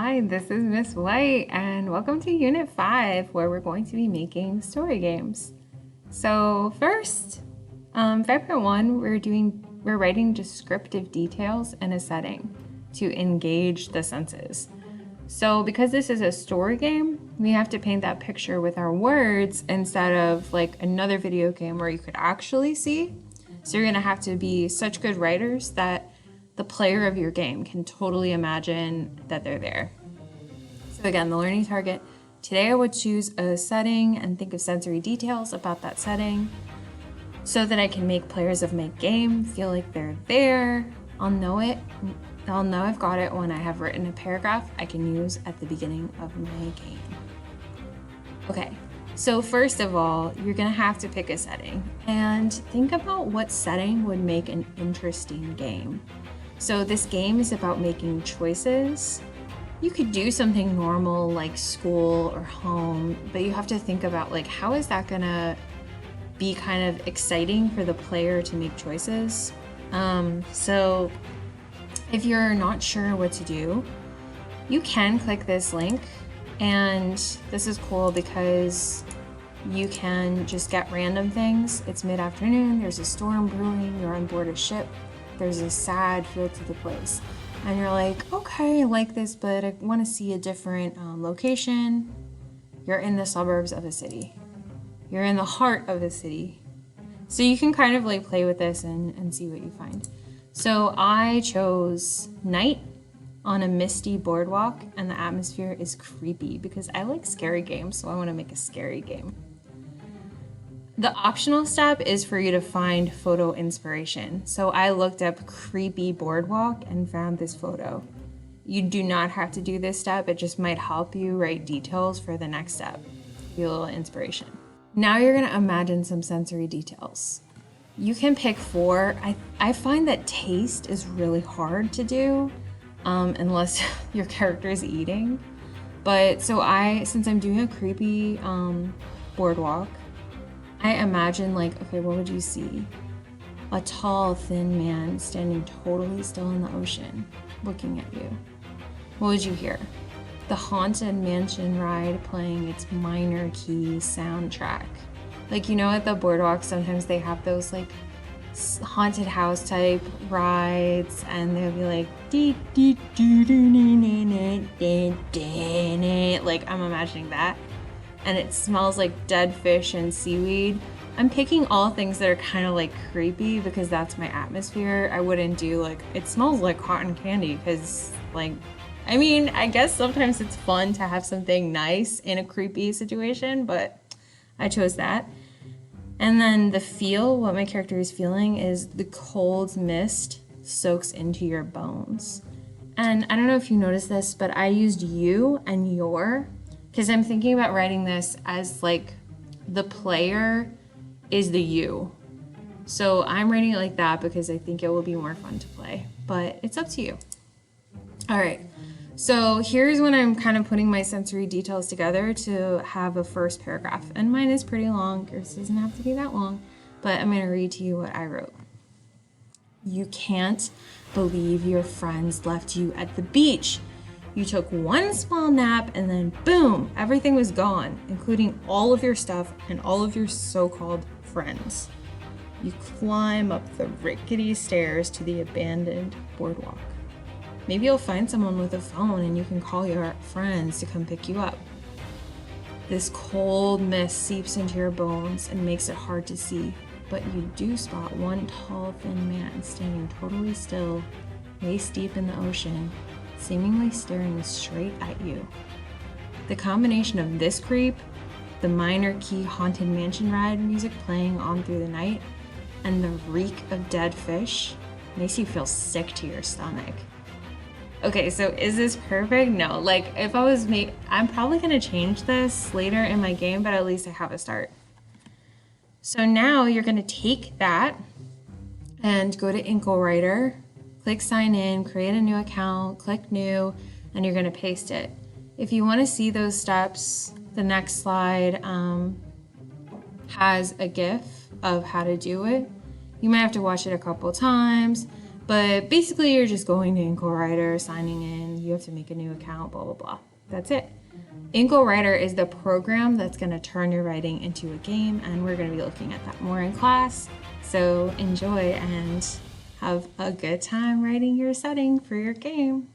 Hi, this is Miss White, and welcome to Unit 5, where we're going to be making story games. So first, Factor 1, we're writing descriptive details in a setting to engage the senses. So because this is a story game, we have to paint that picture with our words instead of like another video game where you could actually see. So you're gonna have to be such good writers that the player of your game can totally imagine that they're there. So again, the learning target. Today I would choose a setting and think of sensory details about that setting so that I can make players of my game feel like they're there. I'll know I've got it when I have written a paragraph I can use at the beginning of my game. Okay, so first of all, you're gonna have to pick a setting and think about what setting would make an interesting game. So this game is about making choices. You could do something normal like school or home, but you have to think about like, how is that gonna be kind of exciting for the player to make choices? So if you're not sure what to do, you can click this link, and this is cool because you can just get random things. It's mid-afternoon, there's a storm brewing, you're on board a ship, there's a sad feel to the place. And you're like, okay, I like this, but I want to see a different location. You're in the suburbs of a city. You're in the heart of a city. So you can kind of like play with this and see what you find. So I chose night on a misty boardwalk, and the atmosphere is creepy because I like scary games, so I want to make a scary game. The optional step is for you to find photo inspiration. So I looked up creepy boardwalk and found this photo. You do not have to do this step, it just might help you write details for the next step. Give you a little inspiration. Now you're gonna imagine some sensory details. You can pick 4. I find that taste is really hard to do unless your character is eating. But so since I'm doing a creepy boardwalk, I imagine like, okay, what would you see? A tall, thin man standing totally still in the ocean, looking at you. What would you hear? The Haunted Mansion ride playing its minor key soundtrack. Like, you know, at the boardwalk, sometimes they have those like haunted house type rides, and they'll be like, like I'm imagining that. And it smells like dead fish and seaweed. I'm picking all things that are kind of like creepy because that's my atmosphere. I wouldn't do like, it smells like cotton candy because like, I mean, I guess sometimes it's fun to have something nice in a creepy situation, but I chose that. And then the feel, what my character is feeling is the cold mist soaks into your bones. And I don't know if you noticed this, but I used you and your, because I'm thinking about writing this as like the player is the you. So I'm writing it like that because I think it will be more fun to play, but it's up to you. All right, so here's when I'm kind of putting my sensory details together to have a first paragraph. And mine is pretty long, yours doesn't have to be that long, but I'm gonna read to you what I wrote. You can't believe your friends left you at the beach. You took one small nap and then boom, everything was gone, including all of your stuff and all of your so-called friends. You climb up the rickety stairs to the abandoned boardwalk. Maybe you'll find someone with a phone and you can call your friends to come pick you up. This cold mist seeps into your bones and makes it hard to see, but you do spot one tall, thin man standing totally still, waist deep in the ocean, seemingly staring straight at you. The combination of this creep, the minor key Haunted Mansion ride music playing on through the night, and the reek of dead fish makes you feel sick to your stomach. Okay, so is this perfect? No, like if I was I'm probably gonna change this later in my game, but at least I have a start. So now you're gonna take that and go to Inglewriter, click sign in, create a new account, click new, and you're gonna paste it. If you wanna see those steps, the next slide has a GIF of how to do it. You might have to watch it a couple times, But basically, you're just going to Inglewriter, signing in, you have to make a new account, blah, blah, blah. That's it. Inglewriter is the program that's going to turn your writing into a game, and we're going to be looking at that more in class. So enjoy and have a good time writing your setting for your game.